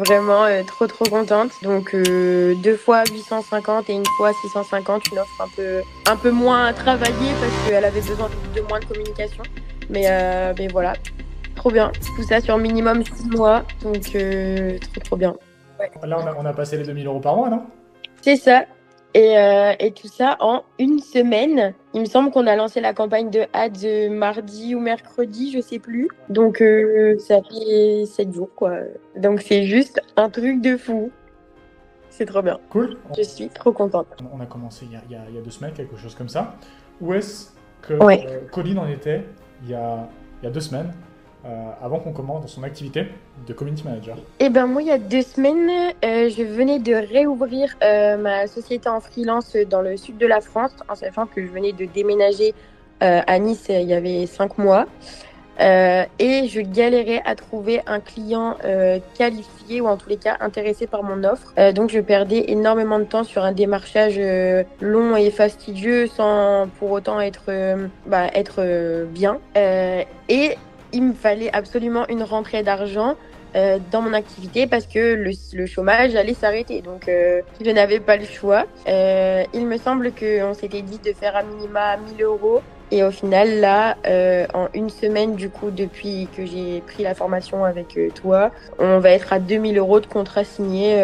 Vraiment trop contente. Donc 2 fois 850 et une fois 650, une offre un peu moins travaillée parce qu'elle avait besoin de moins de communication. Mais voilà, trop bien. Tout ça sur minimum 6 mois. Donc trop bien. Ouais. Là, on a passé les 2 000 € par mois, non? C'est ça. Et tout ça en une semaine. Il me semble qu'on a lancé la campagne de ads mardi ou mercredi, je sais plus. Donc ça fait 7 jours, quoi. Donc c'est juste un truc de fou. C'est trop bien. Cool. Je suis trop contente. On a commencé il y a 2 semaines, quelque chose comme ça. Où est-ce que Ouais. Colline en était il y a 2 semaines, avant qu'on commence dans son activité de community manager? Eh ben moi, il y a 2 semaines, je venais de réouvrir ma société en freelance dans le sud de la France, en sachant que je venais de déménager à Nice il y avait 5 mois. Et je galérais à trouver un client qualifié ou en tous les cas intéressé par mon offre. Donc je perdais énormément de temps sur un démarchage long et fastidieux sans pour autant être bien. Et il me fallait absolument une rentrée d'argent dans mon activité parce que le chômage allait s'arrêter. Donc je n'avais pas le choix. Il me semble qu'on s'était dit de faire à minima 1 000 € et au final, là, en une semaine, du coup, depuis que j'ai pris la formation avec toi, on va être à 2 000 € de contrat signé,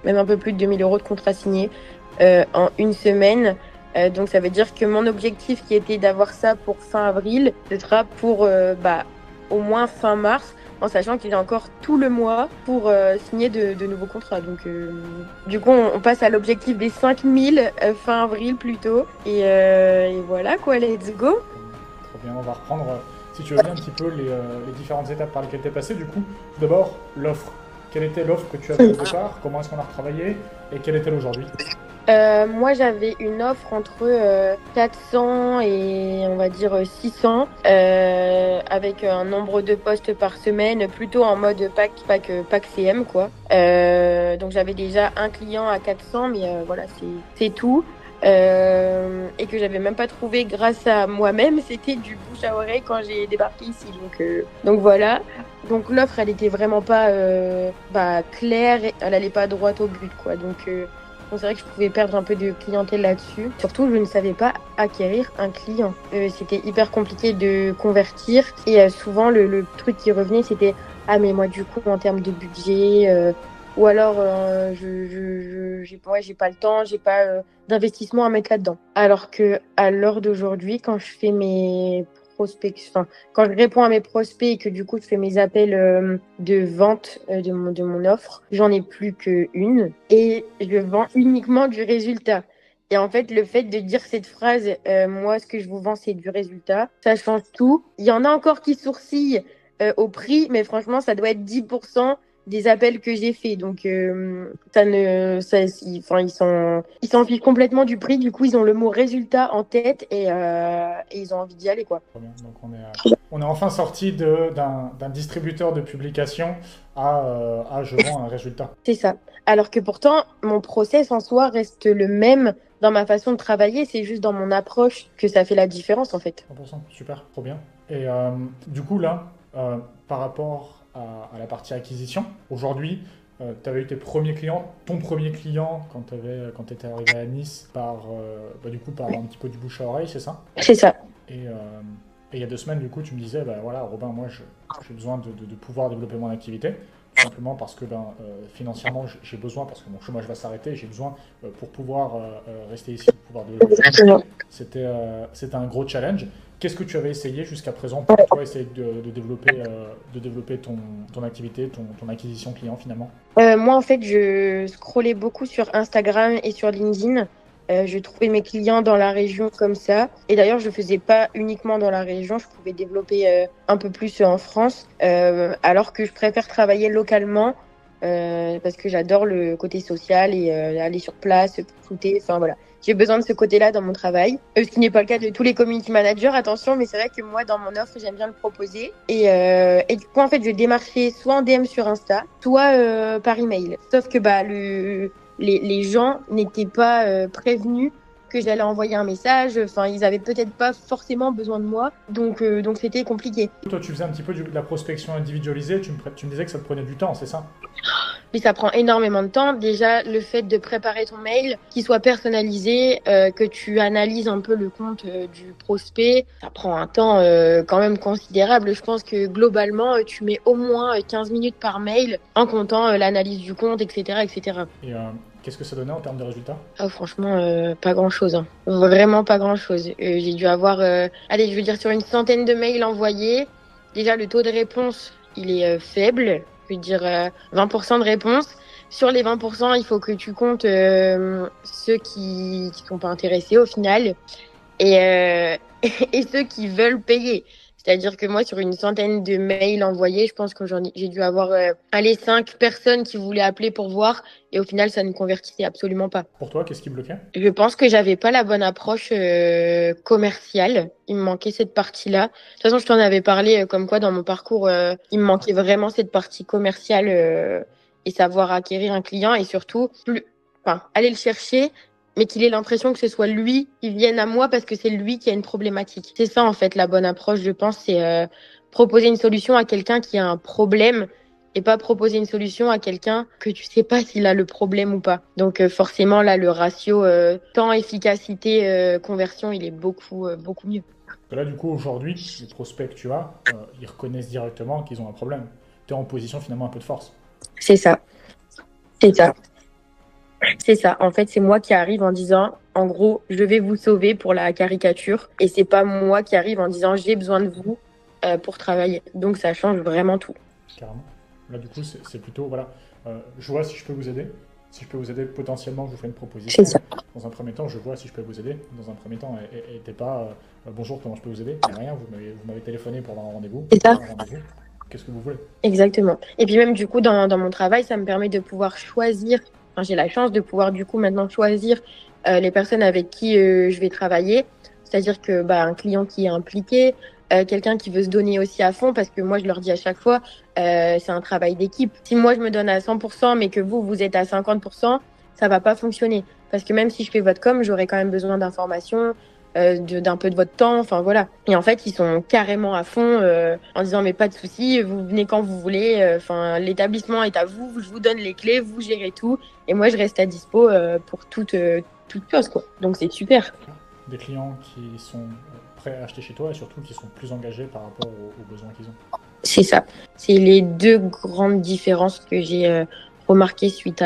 même un peu plus de 2 000 € de contrat signé en une semaine. Donc, ça veut dire que mon objectif, qui était d'avoir ça pour fin avril, ce sera pour au moins fin mars, en sachant qu'il y a encore tout le mois pour signer de nouveaux contrats. Donc, du coup, on passe à l'objectif des 5 000 fin avril plutôt. Et voilà quoi, let's go. Trop bien, on va reprendre, si tu veux bien, un petit peu les différentes étapes par lesquelles tu es passé. Du coup, tout d'abord, l'offre. Quelle était l'offre que tu avais au départ? Comment est-ce qu'on a retravaillé? Et quelle est-elle aujourd'hui? Moi, j'avais une offre entre 400 et on va dire 600, avec un nombre de postes par semaine, plutôt en mode pack CM, quoi. Donc, j'avais déjà un client à 400, mais voilà, c'est tout. Et que j'avais même pas trouvé grâce à moi-même, c'était du bouche à oreille quand j'ai débarqué ici. Donc voilà. Donc l'offre, elle était vraiment pas claire, elle allait pas droit au but, quoi. Donc c'est vrai que je pouvais perdre un peu de clientèle là-dessus. Surtout, je ne savais pas acquérir un client. C'était hyper compliqué de convertir. Et souvent, le truc qui revenait, c'était ah mais moi du coup en termes de budget, ou alors j'ai pas le temps, j'ai pas d'investissement à mettre là-dedans. Alors que à l'heure d'aujourd'hui, quand je fais mes enfin, quand je réponds à mes prospects et que du coup je fais mes appels de vente de mon offre, j'en ai plus qu'une et je vends uniquement du résultat. Et en fait, le fait de dire cette phrase, moi, ce que je vous vends, c'est du résultat, ça change tout. Il y en a encore qui sourcillent au prix, mais franchement, ça doit être 10% des appels que j'ai faits. Donc, ils s'en fichent complètement du prix. Du coup, ils ont le mot résultat en tête et ils ont envie d'y aller, quoi. Très bien. Donc on est enfin sorti d'un distributeur de publication à je vends un résultat. C'est ça. Alors que pourtant, mon process en soi reste le même dans ma façon de travailler. C'est juste dans mon approche que ça fait la différence, en fait. 100%, super, trop bien. Et du coup, là, par rapport à la partie acquisition, aujourd'hui, tu avais eu tes premiers clients, ton premier client quand tu étais arrivé à Nice du coup, par un petit peu du bouche à oreille, c'est ça? C'est ça. Et, il y a 2 semaines, du coup, tu me disais, bah voilà, Robin, moi, j'ai besoin de pouvoir développer mon activité, tout simplement parce que financièrement, j'ai besoin, parce que mon chômage va s'arrêter, j'ai besoin pour pouvoir rester ici, pour pouvoir développer mon Exactement. activité. C'était un gros challenge. Qu'est-ce que tu avais essayé jusqu'à présent pour toi essayer de développer ton activité, ton acquisition client finalement? Moi, en fait, je scrollais beaucoup sur Instagram et sur LinkedIn. Je trouvais mes clients dans la région comme ça. Et d'ailleurs, je faisais pas uniquement dans la région. Je pouvais développer un peu plus en France, alors que je préfère travailler localement parce que j'adore le côté social et aller sur place, shooter. Enfin voilà, j'ai besoin de ce côté-là dans mon travail. Ce qui n'est pas le cas de tous les community managers, attention, mais c'est vrai que moi, dans mon offre, j'aime bien le proposer. Et du coup, en fait, je démarchais soit en DM sur Insta, soit par email. Sauf que les gens n'étaient pas prévenus que j'allais envoyer un message. Enfin, ils avaient peut-être pas forcément besoin de moi. Donc c'était compliqué. Toi, tu faisais un petit peu de la prospection individualisée, tu me disais que ça te prenait du temps, c'est ça? Mais ça prend énormément de temps. Déjà, le fait de préparer ton mail, qu'il soit personnalisé, que tu analyses un peu le compte du prospect, ça prend un temps quand même considérable. Je pense que globalement, tu mets au moins 15 minutes par mail en comptant l'analyse du compte, etc., etc. Et qu'est-ce que ça donnait en termes de résultats? Ah, franchement, pas grand-chose. Hein. Vraiment pas grand-chose. J'ai dû avoir, allez, je veux dire, sur une centaine de mails envoyés, déjà le taux de réponse, il est faible. Je veux dire 20% de réponse. Sur les 20%, il faut que tu comptes ceux qui sont pas intéressés au final et, et ceux qui veulent payer. C'est-à-dire que moi, sur une centaine de mails envoyés, je pense que j'ai dû avoir allez, 5 personnes qui voulaient appeler pour voir. Et au final, ça ne convertissait absolument pas. Pour toi, qu'est-ce qui bloquait? Je pense que j'avais pas la bonne approche commerciale. Il me manquait cette partie-là. De toute façon, je t'en avais parlé comme quoi dans mon parcours, il me manquait vraiment cette partie commerciale et savoir acquérir un client et surtout enfin, aller le chercher, mais qu'il ait l'impression que ce soit lui qui vienne à moi parce que c'est lui qui a une problématique. C'est ça en fait la bonne approche, je pense, c'est proposer une solution à quelqu'un qui a un problème et pas proposer une solution à quelqu'un que tu sais pas s'il a le problème ou pas. Donc forcément là le ratio temps efficacité conversion, il est beaucoup mieux. Là, du coup, aujourd'hui, les prospects que tu as, ils reconnaissent directement qu'ils ont un problème. Tu es en position finalement un peu de force. C'est ça. C'est ça. C'est ça. En fait, c'est moi qui arrive en disant, en gros, je vais vous sauver pour la caricature. Et c'est pas moi qui arrive en disant, j'ai besoin de vous pour travailler. Donc, ça change vraiment tout. Carrément. Là, du coup, c'est plutôt, voilà, je vois si je peux vous aider. Si je peux vous aider, potentiellement, je vous fais une proposition. C'est ça. Dans un premier temps, je vois si je peux vous aider. Dans un premier temps, et t'es pas, bonjour, comment je peux vous aider? Il n'y a rien, vous m'avez téléphoné pour avoir un rendez-vous. C'est ça. Qu'est-ce que vous voulez? Exactement. Et puis même, du coup, dans mon travail, ça me permet de pouvoir choisir. Enfin, j'ai la chance de pouvoir, du coup, maintenant choisir les personnes avec qui je vais travailler. C'est-à-dire que un client qui est impliqué, quelqu'un qui veut se donner aussi à fond, parce que moi, je leur dis à chaque fois, c'est un travail d'équipe. Si moi, je me donne à 100%, mais que vous êtes à 50%, ça va pas fonctionner. Parce que même si je fais votre com, j'aurai quand même besoin d'informations, d'un peu de votre temps, enfin voilà. Et en fait, ils sont carrément à fond en disant mais pas de souci, vous venez quand vous voulez. Enfin, l'établissement est à vous, je vous donne les clés, vous gérez tout, et moi je reste à dispo pour toute chose quoi. Donc c'est super. Des clients qui sont prêts à acheter chez toi et surtout qui sont plus engagés par rapport aux besoins qu'ils ont. C'est ça. C'est les deux grandes différences que j'ai remarquées suite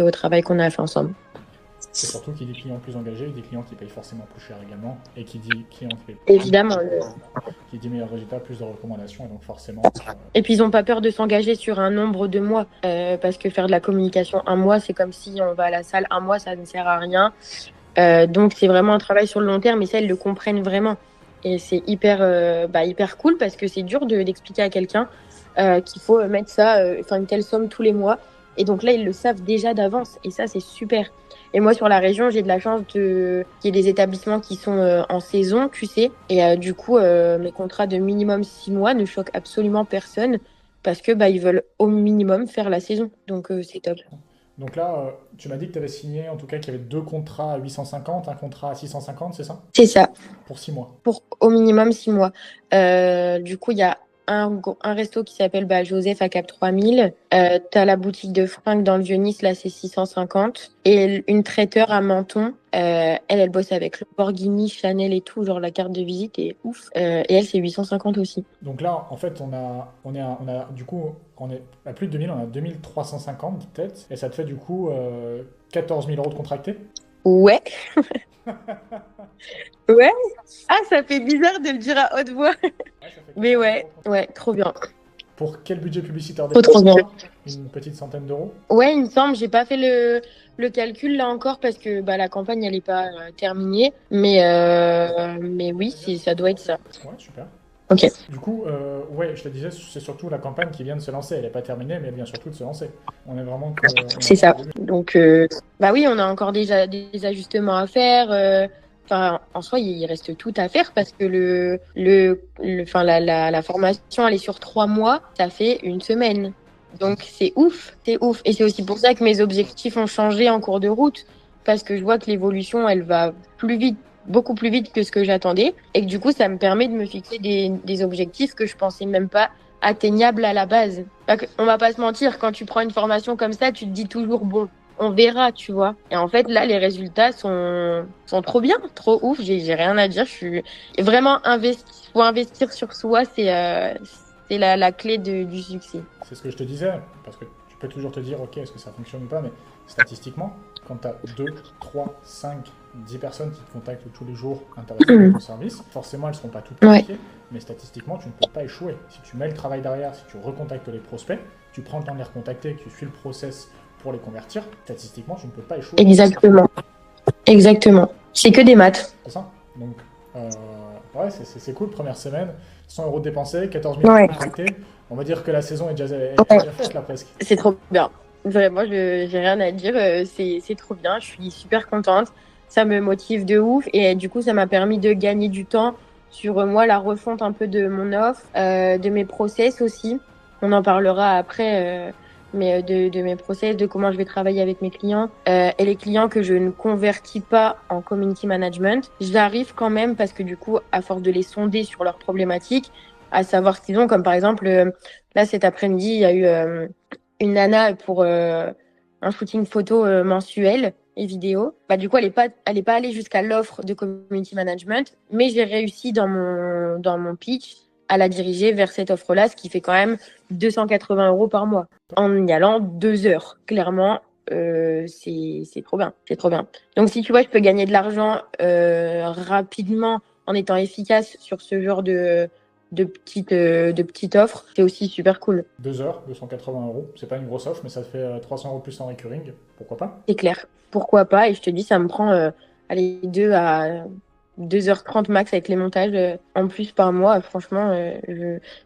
au travail qu'on a fait ensemble. C'est surtout qui dit clients plus engagés, des clients qui payent forcément plus cher également, et qui dit clients qui payent évidemment qui dit meilleurs résultats, plus de recommandations, et donc forcément. Et puis ils n'ont pas peur de s'engager sur un nombre de mois, parce que faire de la communication un mois, c'est comme si on va à la salle un mois, ça ne sert à rien. Donc c'est vraiment un travail sur le long terme, et ça ils le comprennent vraiment. Et c'est hyper cool parce que c'est dur d'expliquer à quelqu'un qu'il faut mettre ça, une telle somme tous les mois. Et donc là, ils le savent déjà d'avance. Et ça, c'est super. Et moi, sur la région, j'ai de la chance qu'il y ait des établissements qui sont en saison, QC. Et du coup, mes contrats de minimum 6 mois ne choquent absolument personne parce que ils veulent au minimum faire la saison. Donc, c'est top. Donc là, tu m'as dit que tu avais signé, en tout cas, qu'il y avait 2 contrats à 850, un contrat à 650, c'est ça? C'est ça. Pour 6 mois. Pour au minimum 6 mois. Du coup, il y a un resto qui s'appelle Joseph à Cap 3000. T'as la boutique de fringues dans le Vieux-Nice, là c'est 650. Et une traiteur à Menton, elle bosse avec Lamborghini, Chanel et tout, genre la carte de visite est ouf. Et elle c'est 850 aussi. Donc là, en fait, du coup, on est à plus de 2000, on a 2350 peut-être, et ça te fait du coup 14 000 euros de contractés? Ouais. Ouais. Ah, ça fait bizarre de le dire à haute voix. Mais ouais, trop bien. Pour quel budget publicitaire trop bien. Une petite centaine d'euros? Ouais, il me semble. J'ai pas fait le calcul là encore parce que la campagne elle est pas terminée. Mais oui, ça doit être ça. Ouais, super. Ok. Du coup, ouais, je te disais, c'est surtout la campagne qui vient de se lancer. Elle n'est pas terminée, mais elle vient surtout de se lancer. On est vraiment. C'est ça. Donc, oui, on a encore déjà des ajustements à faire. En soi, il reste tout à faire parce que la formation, elle est sur 3 mois. Ça fait une semaine. Donc, c'est ouf. Et c'est aussi pour ça que mes objectifs ont changé en cours de route. parce que je vois que l'évolution, elle va plus vite, beaucoup plus vite que ce que j'attendais. Et que du coup, ça me permet de me fixer des objectifs que je pensais même pas atteignables à la base. On va pas se mentir, quand tu prends une formation comme ça, tu te dis toujours, bon, on verra, tu vois. Et en fait, là, les résultats sont trop bien, trop ouf. J'ai rien à dire. Je suis vraiment investi. Faut investir sur soi, c'est la clé du succès. C'est ce que je te disais, parce que tu peux toujours te dire, ok, est-ce que ça fonctionne ou pas, mais statistiquement, quand tu as 2, 3, 5, 10 personnes qui te contactent tous les jours intéressées par ton service, forcément, elles ne seront pas toutes Ouais, qualifiées, mais statistiquement, tu ne peux pas échouer. Si tu mets le travail derrière, si tu recontactes les prospects, tu prends le temps de les recontacter, que tu suis le process pour les convertir, statistiquement, tu ne peux pas échouer. exactement. Exactement. C'est que des maths. C'est ça. Donc, euh, ouais, c'est cool. Première semaine, 100 euros dépensés, 14 000 Ouais. contactés. On va dire que la saison est Ouais. déjà faite là presque. C'est trop bien. Vraiment, j'ai rien à dire. C'est trop bien. Je suis super contente. Ça me motive de ouf. Et du coup, ça m'a permis de gagner du temps sur moi, la refonte un peu de mon offre, de mes process aussi. On en parlera après, mais de mes process, de comment je vais travailler avec mes clients. Et les clients que je ne convertis pas en community management, j'arrive quand même parce que du coup, à force de les sonder sur leurs problématiques, à savoir ce qu'ils ont, comme par exemple, là cet après-midi, il y a eu une nana pour un shooting photo mensuel et vidéo. Bah, du coup, elle est pas allée jusqu'à l'offre de community management, mais j'ai réussi dans mon pitch à la diriger vers cette offre-là, ce qui fait quand même 280 € par mois en y allant 2 heures. Clairement, c'est trop bien. C'est trop bien. Donc, si tu vois, je peux gagner de l'argent rapidement en étant efficace sur ce genre de petites offres, c'est aussi super cool. 2 heures, 280 euros. C'est pas une grosse offre, mais ça te fait 300 euros plus en recurring. Pourquoi pas? C'est clair. Pourquoi pas? Et je te dis, ça me prend allez, 2 à 2h30 max avec les montages en plus par mois. Franchement,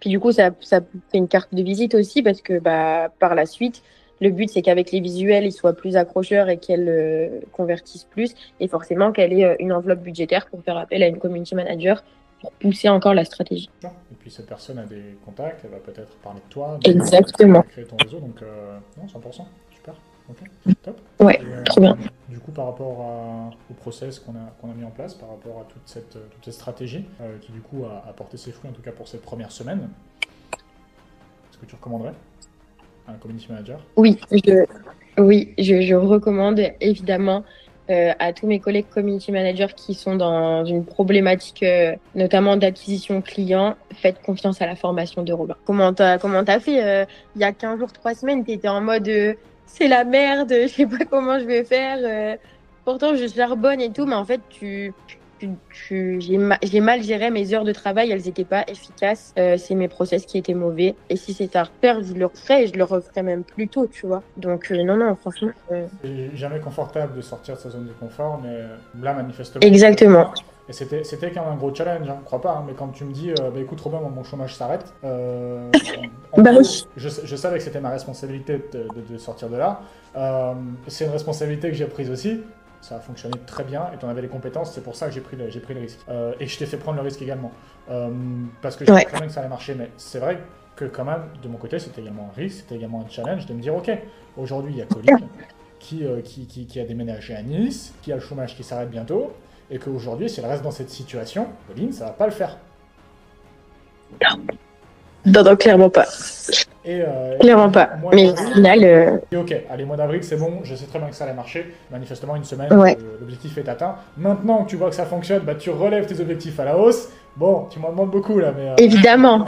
puis du coup, ça fait une carte de visite aussi parce que bah, par la suite, le but, c'est qu'avec les visuels, ils soient plus accrocheurs et qu'elles convertissent plus. Et forcément, qu'elle ait une enveloppe budgétaire pour faire appel à une community manager pour pousser encore la stratégie. Et puis cette personne a des contacts, elle va peut-être parler de toi, donc ça va Exactement. créer ton réseau. Donc, non, 100%. Super. Ok, top. Ouais, Et, trop bien. du coup, par rapport au process qu'on a mis en place, par rapport à toute cette stratégie, qui du coup a porté ses fruits, en tout cas pour cette première semaine, est-ce que tu recommanderais à un community manager? Oui, je recommande évidemment à tous mes collègues community managers qui sont dans une problématique notamment d'acquisition client, faites confiance à la formation de Robin. Comment t'as fait il y a 15 jours, 3 semaines, t'étais en mode c'est la merde, je sais pas comment je vais faire. Pourtant, je charbonne et tout, mais en fait, j'ai mal géré mes heures de travail, elles n'étaient pas efficaces. C'est mes process qui étaient mauvais. Et si c'est à refaire, je le referai et je le referai même plus tôt, tu vois. Donc, non, non, franchement. C'est jamais confortable de sortir de sa zone de confort, mais là, manifestement, Exactement. et c'était quand même un gros challenge, hein, crois pas, hein, mais quand tu me dis, bah écoute Robin, moi, mon chômage s'arrête, en Bah gros, oui. je savais que c'était ma responsabilité de sortir de là. C'est une responsabilité que j'ai prise aussi. Ça a fonctionné très bien et tu en avais les compétences, c'est pour ça que j'ai pris le risque. Et je t'ai fait prendre le risque également. Parce que je savais Ouais. très bien que ça allait marcher, mais c'est vrai que quand même, de mon côté, c'était également un risque, c'était également un challenge de me dire, ok, aujourd'hui il y a Colline qui a déménagé à Nice, qui a le chômage qui s'arrête bientôt, et qu'aujourd'hui, si elle reste dans cette situation, Colline, ça va pas le faire. Non, non, clairement pas. Clairement pas. Mois Mais au d'avril, final, et ok, allez, mois d'avril, c'est bon, je sais très bien que ça allait marcher. Manifestement, une semaine, ouais. l'objectif est atteint. Maintenant que tu vois que ça fonctionne, bah, tu relèves tes objectifs à la hausse. Bon, tu m'en demandes beaucoup là, mais, Évidemment.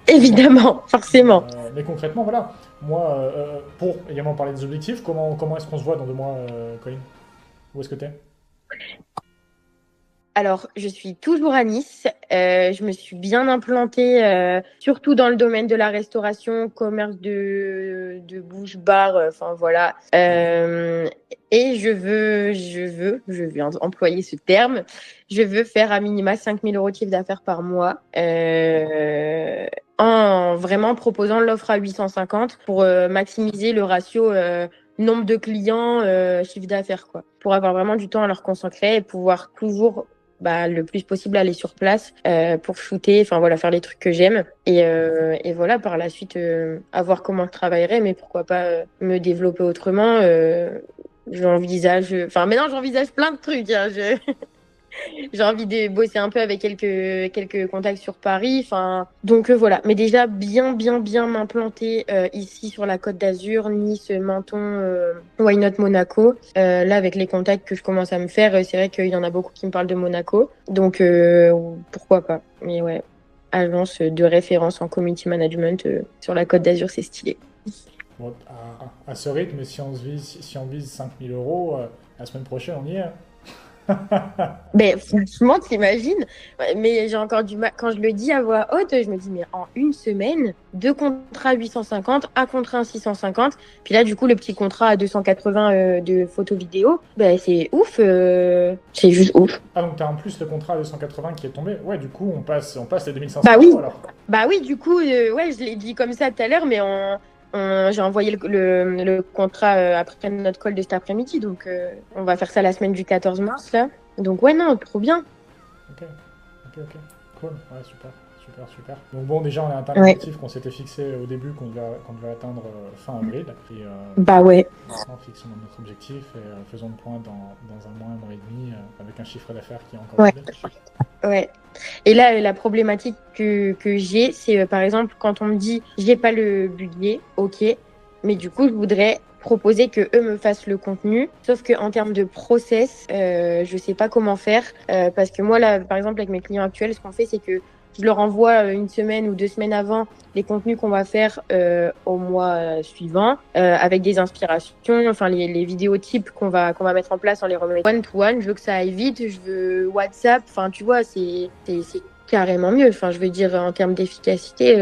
Évidemment. Forcément. mais concrètement, voilà. Moi, pour également parler des objectifs, comment est-ce qu'on se voit dans 2 mois, Colline? Où est-ce que t'es? Alors, je suis toujours à Nice. Je me suis bien implantée, surtout dans le domaine de la restauration, commerce de bouche-bar, enfin voilà. Et je vais employer ce terme. Je veux faire à minima 5 000 € de chiffre d'affaires par mois, en vraiment proposant l'offre à 850 pour maximiser le ratio nombre de clients, chiffre d'affaires, quoi. Pour avoir vraiment du temps à leur consacrer et pouvoir toujours bah, le plus possible aller sur place pour shooter, enfin voilà, faire les trucs que j'aime. Et voilà, par la suite, à voir comment je travaillerai, mais pourquoi pas me développer autrement. j'envisage, enfin maintenant j'envisage plein de trucs. Hein. J'ai envie de bosser un peu avec quelques contacts sur Paris. Enfin, donc voilà. Mais déjà bien m'implanter ici sur la Côte d'Azur, Nice, Menton, Why Not Monaco. Là, avec les contacts que je commence à me faire, c'est vrai qu'il y en a beaucoup qui me parlent de Monaco. Donc pourquoi pas. Mais ouais, agence de référence en community management sur la Côte d'Azur, c'est stylé. Bon, à ce rythme, si on vise 5000 euros, la semaine prochaine, on y est. Ben, franchement, t'imagines? Ouais, mais j'ai encore du mal. Quand je le dis à voix haute, je me dis, mais en une semaine, deux contrats à 850, un contrat à 650. Puis là, du coup, le petit contrat à 280 de photos vidéo, ben, c'est ouf. C'est juste ouf. Ah, donc t'as en plus le contrat à 280 qui est tombé. Ouais, du coup, on passe les 2500 Bah oui. euros alors. Bah oui, du coup, ouais, je l'ai dit comme ça tout à l'heure, mais j'ai envoyé le contrat après notre call de cet après-midi. Donc, on va faire ça la semaine du 14 mars, là. Donc, ouais, non, trop bien. Ok, ok. Cool, ouais, super. Donc bon, déjà, on a atteint Ouais. l'objectif qu'on s'était fixé au début, qu'on devait atteindre fin avril. Et Bah ouais. maintenant, fixons notre objectif et faisons le point dans un mois et demi, avec un chiffre d'affaires qui est encore Ouais. élevé. Ouais. Et là, la problématique que j'ai, c'est par exemple quand on me dit j'ai pas le budget, ok, mais du coup, je voudrais proposer que eux me fassent le contenu. Sauf que en termes de process, je sais pas comment faire parce que moi là, par exemple avec mes clients actuels, ce qu'on fait, c'est que je leur envoie une semaine ou 2 semaines avant les contenus qu'on va faire au mois suivant avec des inspirations, enfin les vidéos types qu'on va mettre en place, on les remet one to one. Je veux que ça aille vite, je veux WhatsApp, enfin tu vois, c'est carrément mieux. Enfin je veux dire en termes d'efficacité,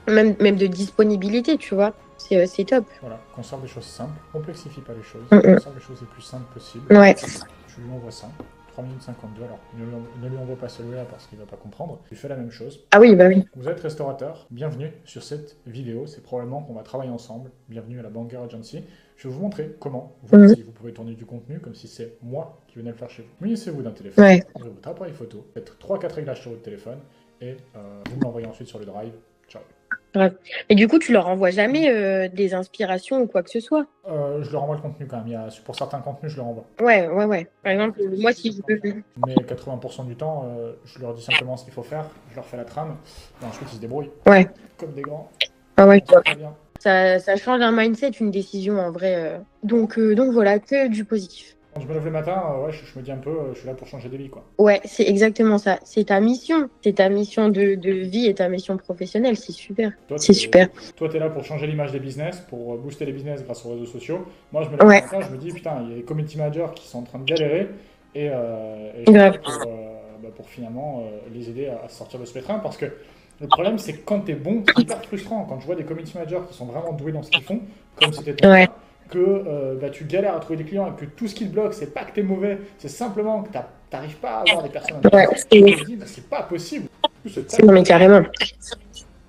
même de disponibilité, tu vois, c'est top. Voilà, conserve les choses simples, complexifie pas les choses, Mm, conserve les choses les plus simples possibles. mm. Ouais. Tu lui envoies ça, 3 minutes 52, alors ne lui envoie pas celui-là parce qu'il va pas comprendre. Tu fais la même chose. Ah oui, bah oui. Vous êtes restaurateur, bienvenue sur cette vidéo, c'est probablement qu'on va travailler ensemble. Bienvenue à la Banger Agency. Je vais vous montrer comment vous aussi vous pouvez tourner du contenu comme si c'est moi qui venais le faire chez vous. Munissez-vous d'un téléphone, Ouais. ouvrez votre appareil photo, faites 3-4 réglages sur votre téléphone et vous me l'envoyez ensuite sur le drive. Ciao. Ouais. Et du coup, tu leur envoies jamais des inspirations ou quoi que ce soit? Je leur envoie le contenu quand même. Pour certains contenus, je leur envoie. Ouais. Par exemple, moi, si je veux. Mais 80% du temps, je leur dis simplement ce qu'il faut faire, je leur fais la trame, et ensuite ils se débrouillent. Ouais. Comme des grands. Ah ouais. Très bien. Ça change un mindset, une décision en vrai. Donc voilà, que du positif. Quand je me lève le matin, ouais, je me dis un peu, je suis là pour changer des vies, quoi. Ouais, c'est exactement ça. C'est ta mission. C'est ta mission de vie et ta mission professionnelle. C'est super. Toi, C'est super. Toi, t'es là pour changer l'image des business, pour booster les business grâce aux réseaux sociaux. Moi, je me lève le Ouais, matin, je me dis, putain, il y a les community managers qui sont en train de galérer, et je suis grave. là pour finalement les aider à sortir de ce pétrin, parce que le problème, c'est que quand t'es bon, c'est hyper frustrant. Quand je vois des community managers qui sont vraiment doués dans ce qu'ils font, comme c'était ton Ouais. cas, que tu galères à trouver des clients et que tout ce qui te bloque, c'est pas que t'es mauvais, c'est simplement que t'arrives pas à avoir des personnes Ouais. intéressantes. Je me dis, c'est pas possible. C'est Non mais carrément.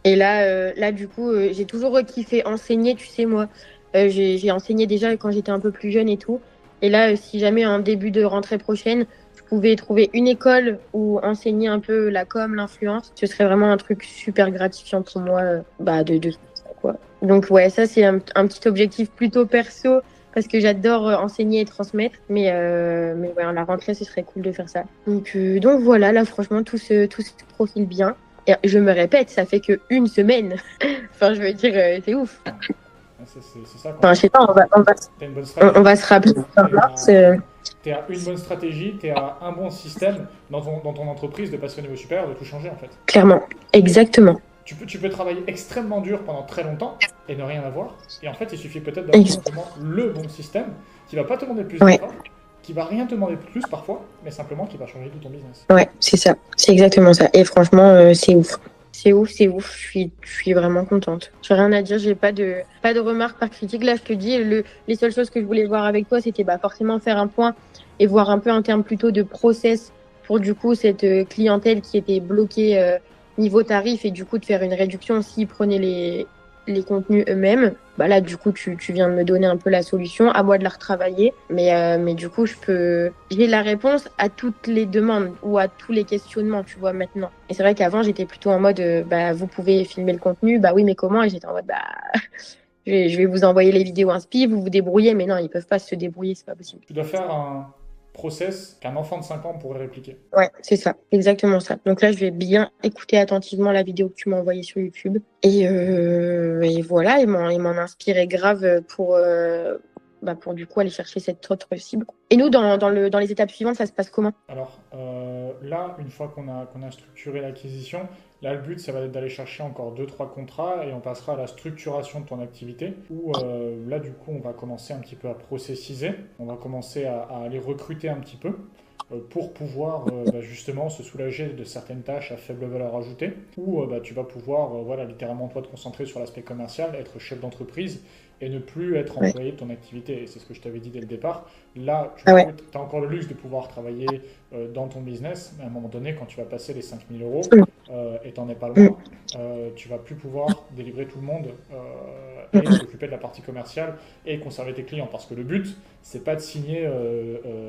Et là du coup, j'ai toujours kiffé enseigner, tu sais, moi. J'ai enseigné déjà quand j'étais un peu plus jeune et tout. Et là, si jamais en début de rentrée prochaine, je pouvais trouver une école où enseigner un peu la com, l'influence, ce serait vraiment un truc super gratifiant pour moi, de faire ça, quoi. Donc ouais, ça c'est un petit objectif plutôt perso parce que j'adore enseigner et transmettre. Mais ouais, à la rentrée, ce serait cool de faire ça. Donc voilà, là franchement, tout se profile bien. Et je me répète, ça fait que une semaine. Enfin, je veux dire, c'est ouf. c'est ça. Enfin, je sais pas, T'as une bonne stratégie. on va se rappeler en mars. T'es à une bonne stratégie, t'es à un bon système dans ton entreprise de passer au niveau supérieur, de tout changer en fait. Clairement, exactement. Tu peux travailler extrêmement dur pendant très longtemps et ne rien avoir. Et en fait, il suffit peut-être d'avoir simplement le bon système qui va pas te demander plus d'efforts, qui va rien te demander de plus parfois, mais simplement qui va changer tout ton business. Ouais, c'est ça. C'est exactement ça. Et franchement, c'est ouf. C'est ouf. Je suis vraiment contente. J'ai rien à dire. J'ai pas de remarques, pas de critiques. Là, je te dis, les seules choses que je voulais voir avec toi, c'était forcément faire un point et voir un peu en termes plutôt de process pour du coup cette clientèle qui était bloquée niveau tarif et du coup de faire une réduction s'ils prenaient les contenus eux-mêmes. Là, du coup, tu viens de me donner un peu la solution. À moi de la retravailler. Mais du coup, j'ai la réponse à toutes les demandes ou à tous les questionnements, tu vois, maintenant. Et c'est vrai qu'avant, j'étais plutôt en mode, vous pouvez filmer le contenu. Bah oui, mais comment? Et j'étais en mode, je vais vous envoyer les vidéos inspi, vous vous débrouillez, mais non, ils peuvent pas se débrouiller, c'est pas possible. Tu dois faire un process qu'un enfant de 5 ans pourrait répliquer. Ouais, c'est ça, exactement ça. Donc là, je vais bien écouter attentivement la vidéo que tu m'as envoyée sur YouTube. Et voilà, il m'en inspirait grave pour du coup aller chercher cette autre cible. Et nous, dans les étapes suivantes, ça se passe comment? Alors là, une fois qu'on a structuré l'acquisition, là le but ça va être d'aller chercher encore deux trois contrats et on passera à la structuration de ton activité où là du coup on va commencer un petit peu à processiser, on va commencer à aller recruter un petit peu pour pouvoir justement se soulager de certaines tâches à faible valeur ajoutée, où tu vas pouvoir voilà, littéralement toi te concentrer sur l'aspect commercial, être chef d'entreprise et ne plus être Ouais. employé de ton activité. Et c'est ce que je t'avais dit dès le départ. Là, tu Ah ouais. as encore le luxe de pouvoir travailler dans ton business, mais à un moment donné, quand tu vas passer les 5000 euros, Mm. et t'en es pas Mm. loin, tu vas plus pouvoir délivrer tout le monde et t'occuper de la partie commerciale et conserver tes clients. Parce que le but, c'est pas de signer,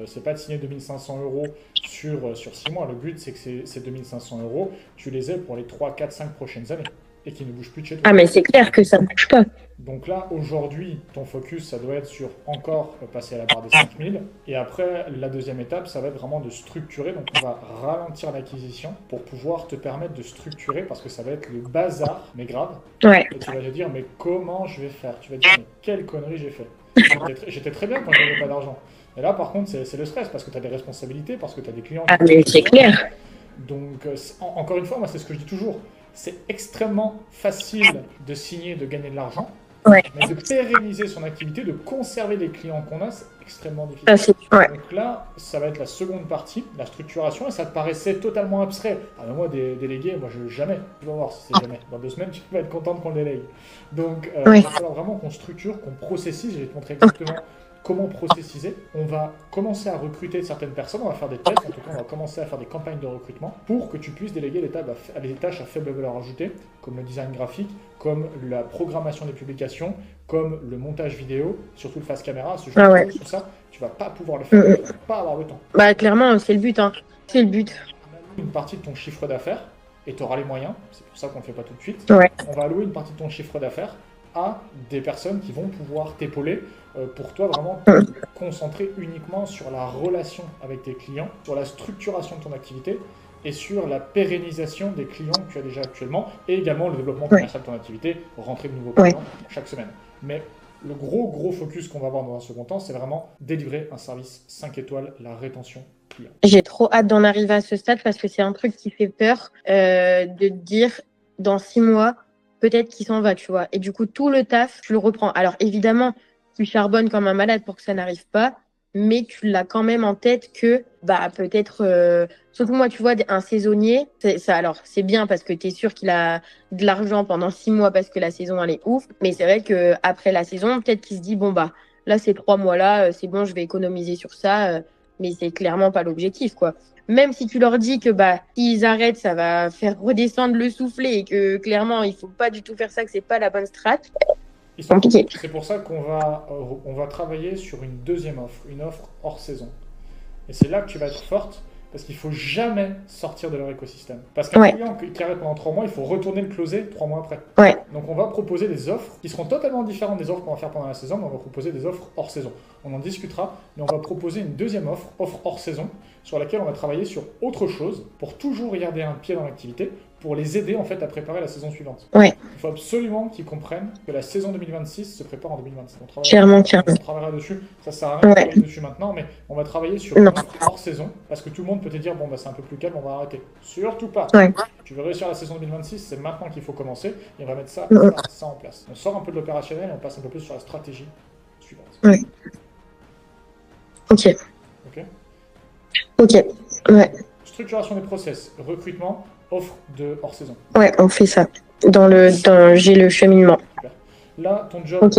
c'est pas de signer 2500 euros sur 6 mois. Le but, c'est que ces 2500 euros, tu les aies pour les 3, 4, 5 prochaines années et qu'ils ne bougent plus de chez toi. Ah, mais c'est clair que ça ne bouge pas. Donc là, aujourd'hui, ton focus, ça doit être sur encore passer à la barre des 5000. Et après, la deuxième étape, ça va être vraiment de structurer. Donc on va ralentir l'acquisition pour pouvoir te permettre de structurer parce que ça va être le bazar, mais grave. Ouais. Et tu vas te dire, mais comment je vais faire? Tu vas te dire, mais quelle connerie j'ai fait? J'étais très bien quand je n'avais pas d'argent. Et là, par contre, c'est le stress parce que tu as des responsabilités, parce que tu as des clients Ah, qui mais te c'est besoin. clair. Donc, encore une fois, moi, c'est ce que je dis toujours. C'est extrêmement facile de signer, de gagner de l'argent. Ouais. Mais de pérenniser son activité, de conserver les clients qu'on a, c'est extrêmement difficile. Ça, c'est... Ouais. Donc là, ça va être la seconde partie, la structuration, et ça te paraissait totalement abstrait. Ah mais moi, déléguer, moi je jamais. Tu vas voir si c'est jamais. Dans 2 semaines, tu vas être contente qu'on le délègue. Donc, Ouais. il va falloir vraiment qu'on structure, qu'on processise. Je vais te montrer exactement comment processiser. On va commencer à recruter certaines personnes, on va faire des tests, en tout cas on va commencer à faire des campagnes de recrutement pour que tu puisses déléguer les tâches à faible valeur ajoutée, comme le design graphique, comme la programmation des publications, comme le montage vidéo, surtout le face caméra, ce genre de choses, tout ça, tu vas pas pouvoir le faire, tu vas pas avoir le temps. Bah, clairement, c'est le but, hein. C'est le but. On alloue une partie de ton chiffre d'affaires et tu auras les moyens, c'est pour ça qu'on ne le fait pas tout de suite. Ouais. On va allouer une partie de ton chiffre d'affaires à des personnes qui vont pouvoir t'épauler pour toi vraiment te concentrer uniquement sur la relation avec tes clients, sur la structuration de ton activité et sur la pérennisation des clients que tu as déjà actuellement et également le développement commercial de ton activité, rentrer de nouveaux clients chaque semaine. Mais le gros focus qu'on va avoir dans un second temps, c'est vraiment délivrer un service 5 étoiles, la rétention client. J'ai trop hâte d'en arriver à ce stade parce que c'est un truc qui fait peur de te dire dans 6 mois, peut-être qu'il s'en va, tu vois. Et du coup, tout le taf, tu le reprends. Alors évidemment, tu charbonnes comme un malade pour que ça n'arrive pas, mais tu l'as quand même en tête que bah peut-être surtout moi tu vois un saisonnier ça alors c'est bien parce que tu es sûr qu'il a de l'argent pendant 6 mois parce que la saison elle est ouf, mais c'est vrai que après la saison peut-être qu'il se dit bon bah là ces 3 mois là c'est bon, je vais économiser sur ça, mais c'est clairement pas l'objectif quoi. Même si tu leur dis que bah s'ils arrêtent ça va faire redescendre le soufflet et que clairement il faut pas du tout faire ça, que c'est pas la bonne strat. Compliqué. C'est pour ça qu'on va travailler sur une deuxième offre, une offre hors saison. Et c'est là que tu vas être forte, parce qu'il ne faut jamais sortir de leur écosystème. Parce qu'un client qui arrête pendant 3 mois, il faut retourner le closer 3 mois après. Ouais. Donc on va proposer des offres qui seront totalement différentes des offres qu'on va faire pendant la saison, mais on va proposer des offres hors saison. On en discutera, mais on va proposer une deuxième offre hors saison, sur laquelle on va travailler sur autre chose, pour toujours garder un pied dans l'activité, pour les aider en fait à préparer la saison suivante. Ouais. Il faut absolument qu'ils comprennent que la saison 2026 se prépare en 2027. On travaillera dessus. Ça sert à rien de travailler dessus maintenant, mais on va travailler sur une offre hors saison parce que tout le monde peut te dire bon bah c'est un peu plus calme, on va arrêter. Surtout pas. Ouais. Tu veux réussir la saison 2026, c'est maintenant qu'il faut commencer et on va mettre ça en place. On sort un peu de l'opérationnel et on passe un peu plus sur la stratégie suivante. Ouais. Ok. Ok. Ok. Ouais. Structuration des process, recrutement, offre de hors saison. Ouais, on fait ça. J'ai le cheminement. Super. Là, ton job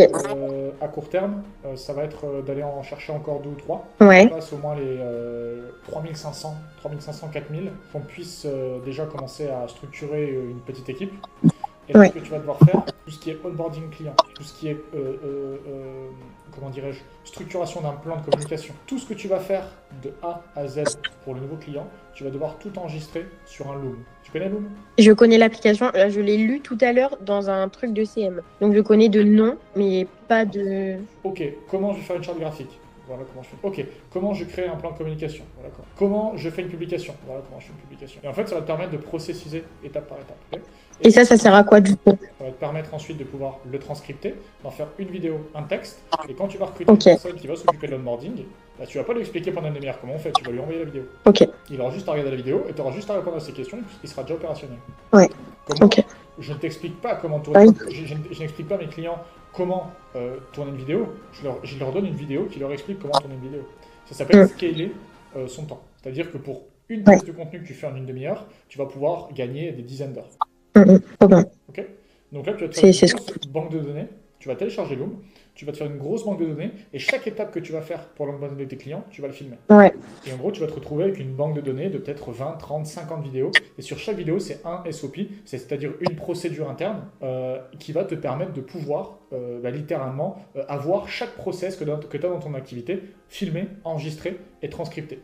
à court terme, ça va être d'aller en chercher encore 2 ou 3. Ouais. On passe au moins les 3500, 4000, qu'on puisse déjà commencer à structurer une petite équipe. Et là, Ouais. ce que tu vas devoir faire, tout ce qui est onboarding client, tout ce qui est, comment dirais-je, structuration d'un plan de communication, tout ce que tu vas faire de A à Z pour le nouveau client, tu vas devoir tout enregistrer sur un Loom. Tu connais Loom? Je connais l'application. Je l'ai lu tout à l'heure dans un truc de CM. Donc je connais de nom, mais pas de. Ok, comment je vais faire une charte graphique? Voilà comment je fais. Ok, comment je crée un plan de communication? Voilà comment je fais une publication? Voilà comment je fais une publication. Et en fait, ça va te permettre de processiser étape par étape. Okay. Et ça sert à quoi du coup? Ça va te permettre ensuite de pouvoir le transcripter, d'en faire une vidéo, un texte. Et quand tu vas recruter une personne qui va s'occuper de l'onboarding, bah, tu vas pas lui expliquer pendant une demi-heure comment on fait, tu vas lui envoyer la vidéo. Ok. Il aura juste à regarder la vidéo et tu auras juste à répondre à ses questions, il sera déjà opérationnel. Ouais. Comment Ok. Je ne t'explique pas comment tourner. Oui. Je n'explique pas à mes clients comment tourner une vidéo. Je leur donne une vidéo qui leur explique comment tourner une vidéo. Ça s'appelle scaler son temps. C'est-à-dire que pour une pièce de contenu que tu fais en une demi-heure, tu vas pouvoir gagner des dizaines d'heures. Ok. Donc là, tu vas te faire une grosse banque de données, tu vas télécharger Loom, tu vas te faire une grosse banque de données, et chaque étape que tu vas faire pour l'onboarding de tes clients, tu vas le filmer. Ouais. Et en gros, tu vas te retrouver avec une banque de données de peut-être 20, 30, 50 vidéos, et sur chaque vidéo, c'est un SOP, c'est-à-dire une procédure interne qui va te permettre de pouvoir littéralement avoir chaque process que tu as dans ton activité filmé, enregistré et transcripté.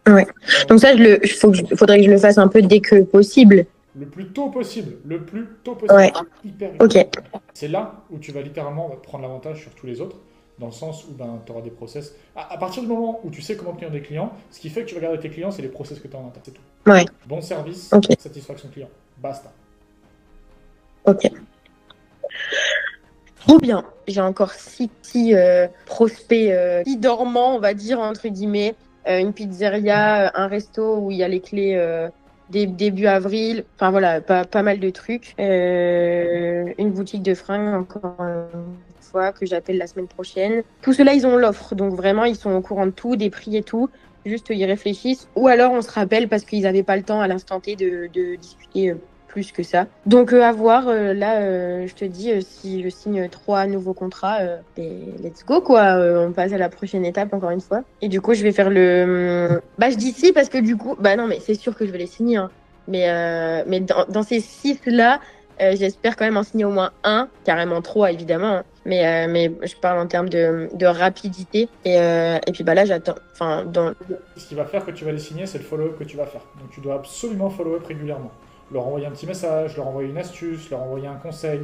Ouais. Donc ça, faudrait que je le fasse un peu dès que possible. Le plus tôt possible, le plus tôt possible. Ouais. Hyper vite. Ok. C'est là où tu vas littéralement prendre l'avantage sur tous les autres, dans le sens où tu auras des process. À partir du moment où tu sais comment tenir des clients, ce qui fait que tu vas garder tes clients, c'est les process que tu as en interne. C'est tout. Ouais. Bon service, satisfaction client. Basta. Ok. Trop bien. J'ai encore 6 petits prospects dormants, on va dire, entre guillemets. Une pizzeria, un resto où il y a les clés début avril. Enfin voilà, pas mal de trucs. Une boutique de fringues, encore une fois, que j'appelle la semaine prochaine. Tout cela, ils ont l'offre. Donc vraiment, ils sont au courant de tout, des prix et tout. Juste, ils réfléchissent. Ou alors, on se rappelle parce qu'ils n'avaient pas le temps à l'instant T de discuter plus que ça. Donc à voir, là, je te dis, si je signe 3 nouveaux contrats, et let's go quoi, on passe à la prochaine étape encore une fois. Et du coup, je vais faire Bah, je dis si parce que du coup, bah non, mais c'est sûr que je vais les signer, hein. Mais dans ces 6-là, j'espère quand même en signer au moins un, carrément 3 évidemment, hein. Mais je parle en termes de rapidité. Et puis bah là, j'attends. Enfin, Ce qui va faire que tu vas les signer, c'est le follow-up que tu vas faire. Donc tu dois absolument follow-up régulièrement. Leur envoyer un petit message, leur envoyer une astuce, leur envoyer un conseil,